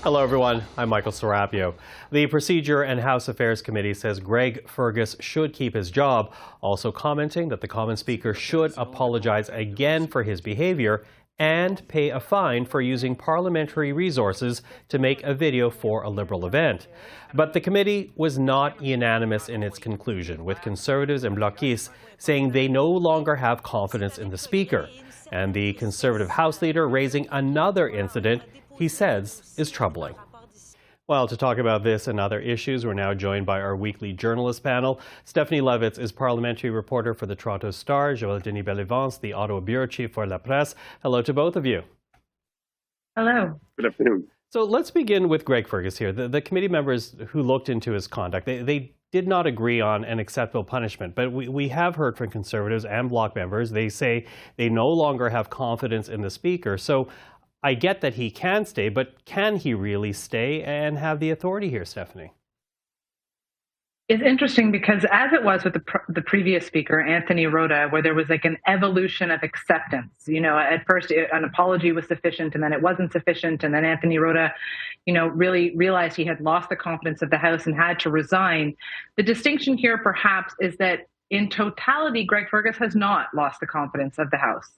Hello, everyone. I'm Michael Serapio. The Procedure and House Affairs Committee says Greg Fergus should keep his job, also commenting that the Common Speaker should apologize again for his behavior and pay a fine for using parliamentary resources to make a video for a Liberal event. But the committee was not unanimous in its conclusion, with Conservatives and Blocistes saying they no longer have confidence in the Speaker, and the Conservative House Leader raising another incident he says is troubling. Well, to talk about this and other issues, we're now joined by our weekly journalist panel. Stephanie Levitz is parliamentary reporter for the Toronto Star, Joël-Denis Bellavance, the Ottawa bureau chief for La Presse. Hello to both of you. Hello. Good afternoon. So let's begin with Greg Fergus here. The committee members who looked into his conduct, they did not agree on an acceptable punishment, but we have heard from Conservatives and Bloc members. They say they no longer have confidence in the Speaker. So I get that he can stay, but can he really stay and have the authority here, Stephanie? It's interesting because as it was with the previous speaker, Anthony Rota, where there was like an evolution of acceptance. You know, at first an apology was sufficient and then it wasn't sufficient. And then Anthony Rota, really realized he had lost the confidence of the House and had to resign. The distinction here perhaps is that in totality, Greg Fergus has not lost the confidence of the House.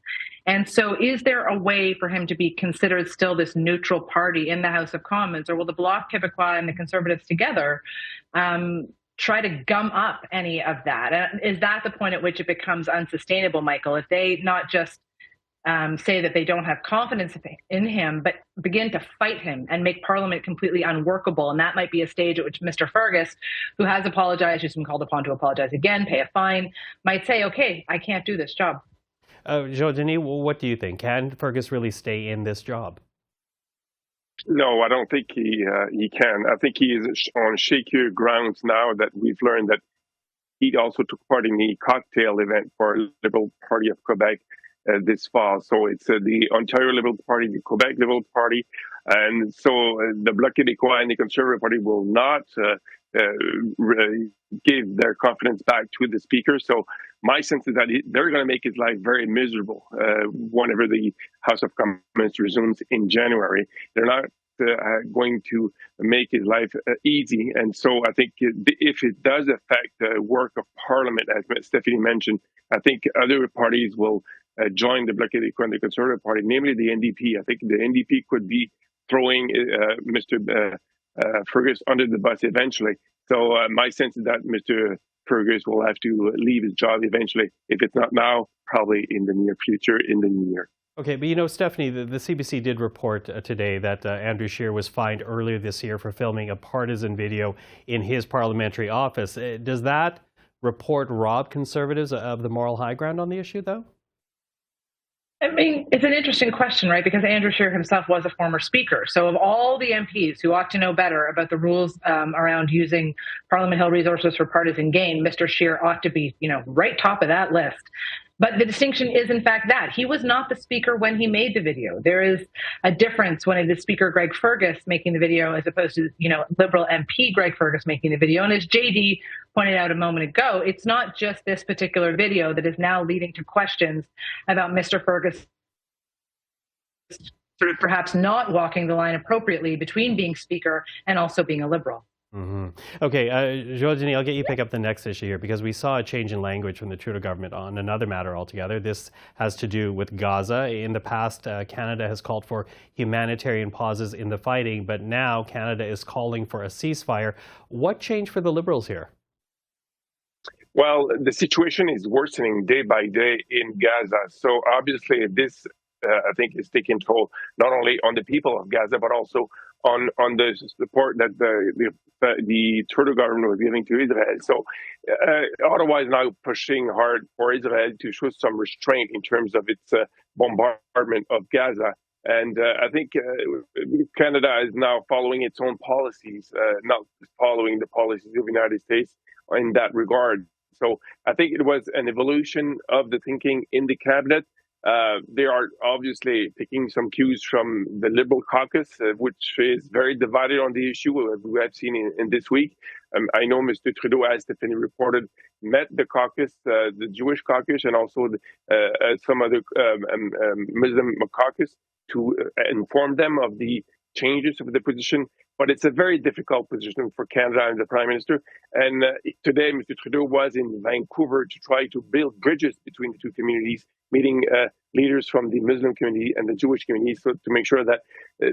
And so is there a way for him to be considered still this neutral party in the House of Commons, or will the Bloc Québécois and the Conservatives together try to gum up any of that? Is that the point at which it becomes unsustainable, Michael? If they not just say that they don't have confidence in him, but begin to fight him and make Parliament completely unworkable. And that might be a stage at which Mr. Fergus, who has apologized, who's been called upon to apologize again, pay a fine, might say, okay, I can't do this job. Joël-Denis, what do you think? Can Fergus really stay in this job? No, I don't think he can. I think he is on shakier grounds now that we've learned that he also took part in the cocktail event for Liberal Party of Quebec this fall. So it's the Ontario Liberal Party, the Quebec Liberal Party, and so the Bloc Québécois and the Conservative Party will not give their confidence back to the Speaker. So my sense is that they're going to make his life very miserable whenever the House of Commons resumes in January. They're not going to make his life easy. And so I think if it does affect the work of Parliament, as Stephanie mentioned, I think other parties will join the Bloc Québécois and the Conservative Party, namely the NDP. I think the NDP could be throwing Mr. Fergus under the bus eventually. So my sense is that Mr. Fergus will have to leave his job eventually. If it's not now, probably in the near future, in the new year. Okay, but Stephanie, the CBC did report today that Andrew Scheer was fined earlier this year for filming a partisan video in his parliamentary office. Does that report rob Conservatives of the moral high ground on the issue, though? I mean, it's an interesting question, right? Because Andrew Scheer himself was a former speaker. So of all the MPs who ought to know better about the rules around using Parliament Hill resources for partisan gain, Mr. Scheer ought to be, right top of that list. But the distinction is, in fact, that he was not the speaker when he made the video. There is a difference when it is Speaker Greg Fergus making the video as opposed to, Liberal MP Greg Fergus making the video. And as JD pointed out a moment ago, it's not just this particular video that is now leading to questions about Mr. Fergus sort of perhaps not walking the line appropriately between being speaker and also being a Liberal. Mm-hmm. Okay, Joël-Denis, I'll get you to pick up the next issue here because we saw a change in language from the Trudeau government on another matter altogether. This has to do with Gaza. In the past, Canada has called for humanitarian pauses in the fighting, but now Canada is calling for a ceasefire. What changed for the Liberals here? Well, the situation is worsening day by day in Gaza. So obviously this, I think, is taking toll not only on the people of Gaza, but also on the support that the Trudeau government was giving to Israel. So Ottawa is now pushing hard for Israel to show some restraint in terms of its bombardment of Gaza. And I think Canada is now following its own policies, not following the policies of the United States in that regard. So I think it was an evolution of the thinking in the cabinet. They are obviously taking some cues from the Liberal caucus, which is very divided on the issue, we have seen in this week. I know Mr. Trudeau, as Stephanie reported, met the caucus, the Jewish caucus, and also some other Muslim caucus to inform them of the changes of the position, but it's a very difficult position for Canada and the Prime Minister. And today, Mr. Trudeau was in Vancouver to try to build bridges between the two communities, meeting leaders from the Muslim community and the Jewish community, so to make sure that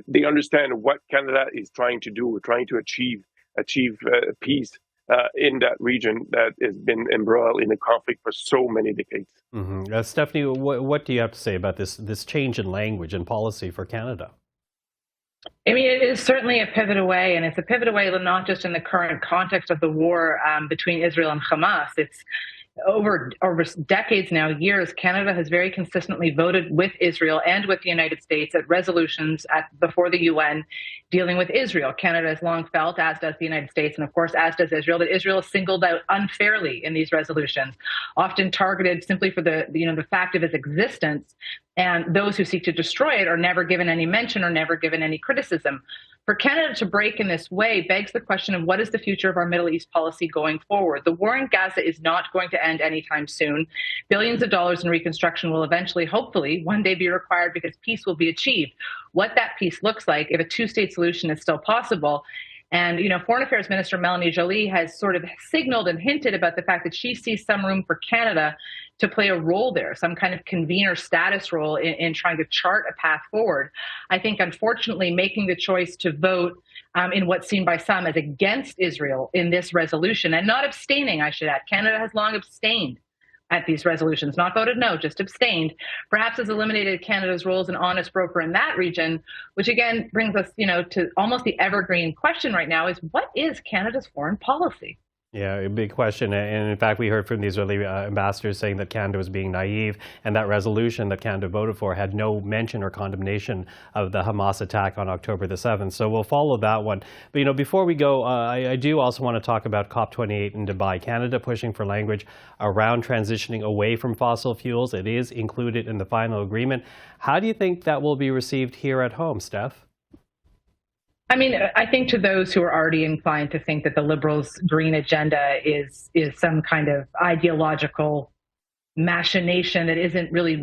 they understand what Canada is trying to do. We're trying to achieve peace in that region that has been embroiled in a conflict for so many decades. Mm-hmm. Stephanie, what do you have to say about this change in language and policy for Canada? I mean, it is certainly a pivot away, and it's a pivot away not just in the current context of the war between Israel and Hamas. It's over decades now, years, Canada has very consistently voted with Israel and with the United States at resolutions before the UN dealing with Israel. Canada has long felt, as does the United States, and of course, as does Israel, that Israel is singled out unfairly in these resolutions, often targeted simply for the fact of its existence. And those who seek to destroy it are never given any mention or never given any criticism. For Canada to break in this way begs the question of what is the future of our Middle East policy going forward. The war in Gaza is not going to end anytime soon. Billions of dollars in reconstruction will eventually, hopefully, one day be required because peace will be achieved. What that peace looks like, if a two-state solution is still possible. And, Foreign Affairs Minister Melanie Joly has sort of signaled and hinted about the fact that she sees some room for Canada to play a role there, some kind of convener status role in trying to chart a path forward. I think, unfortunately, making the choice to vote in what's seen by some as against Israel in this resolution, and not abstaining, I should add. Canada has long abstained at these resolutions, not voted no, just abstained, perhaps has eliminated Canada's role as an honest broker in that region, which again brings us, to almost the evergreen question right now is, what is Canada's foreign policy? Yeah, a big question. And in fact, we heard from the Israeli ambassadors saying that Canada was being naive, and that resolution that Canada voted for had no mention or condemnation of the Hamas attack on October the 7th. So we'll follow that one. But, before we go, I do also want to talk about COP28 in Dubai. Canada pushing for language around transitioning away from fossil fuels. It is included in the final agreement. How do you think that will be received here at home, Steph? I mean, I think to those who are already inclined to think that the Liberals' green agenda is some kind of ideological machination that isn't really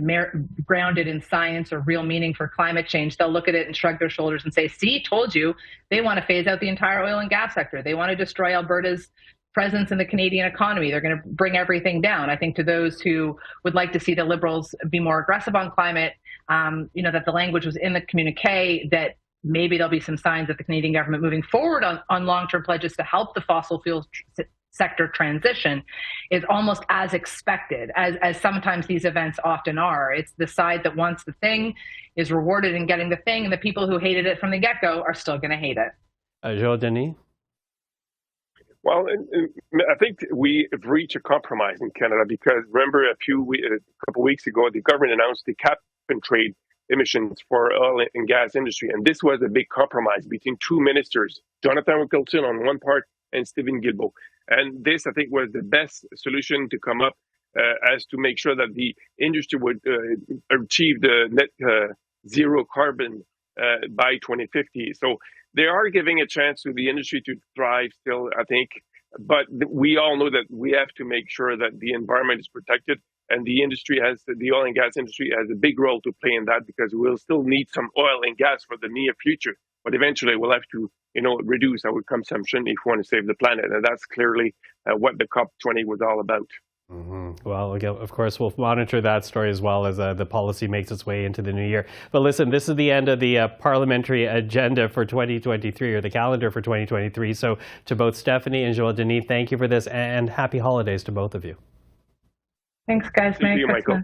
grounded in science or real meaning for climate change, they'll look at it and shrug their shoulders and say, see, told you, they want to phase out the entire oil and gas sector. They want to destroy Alberta's presence in the Canadian economy. They're going to bring everything down. I think to those who would like to see the Liberals be more aggressive on climate, that the language was in the communique, that maybe there'll be some signs of the Canadian government moving forward on long-term pledges to help the fossil fuels sector transition is almost as expected, as sometimes these events often are. It's the side that wants the thing is rewarded in getting the thing, and the people who hated it from the get-go are still going to hate it. Joël-Denis? Well, I think we have reached a compromise in Canada because remember a couple of weeks ago, the government announced the cap and trade emissions for oil and gas industry. And this was a big compromise between two ministers, Jonathan Wilkinson on one part and Stephen Guilbeault. And this, I think, was the best solution to come up as to make sure that the industry would achieve the net zero carbon by 2050. So they are giving a chance to the industry to thrive still, I think. But we all know that we have to make sure that the environment is protected. And the oil and gas industry has a big role to play in that because we'll still need some oil and gas for the near future. But eventually we'll have to, reduce our consumption if we want to save the planet. And that's clearly what the COP20 was all about. Mm-hmm. Well, again, of course, we'll monitor that story as well as the policy makes its way into the new year. But listen, this is the end of the parliamentary agenda for 2023, or the calendar for 2023. So to both Stephanie and Joël-Denis, thank you for this, and happy holidays to both of you. Thanks, guys. Merry Christmas. Michael.